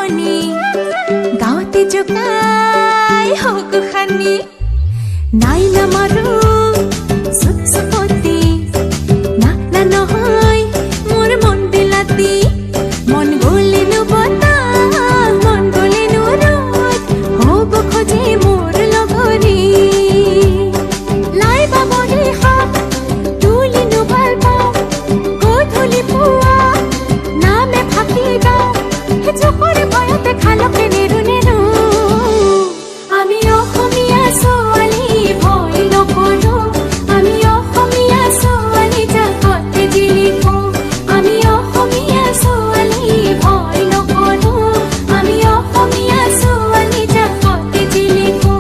মনি গাওতে জোকাই হোক খানি নাই না মারু সুৎসপতি না না নহয় মোর মন বিলাতি মন গলিনু বতা মন গলিনু রোদ হব খোঁজে মোর লগরি লাইবা বলি হাক তুলিনু গল্প গধুলি পুয়া নামে ফাঁকি দাও চোখের ভয়তে খালকে নেরু নেরু আমি অসমীয়া ছোৱালী ভয় নকৰো আমি অসমীয়া ছোৱালী জাকতে জিলিকো আমি অসমীয়া ছোৱালী ভয় নকৰো আমি অসমীয়া ছোৱালী জাকতে জিলিকো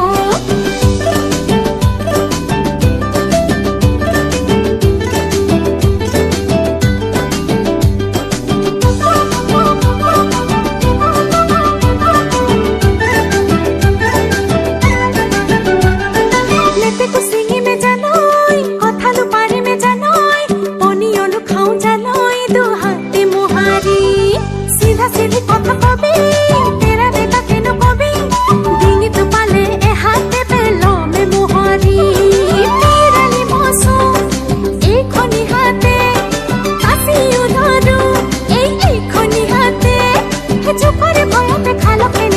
लेते को सिंगी में जानोई कथा लु पारे में जानोई पनियो लु खाऊ जानोई दो हाथे मुहारी सीधा सीधी कथा कबी तेरा बेटा केनो कबी दिनी तो पाले ए हाथे बेलो में मुहारी तेरा ली मसो ए खनी हाथे कासी उधरू ए खनी हाथे चुप करे भय पे खालो के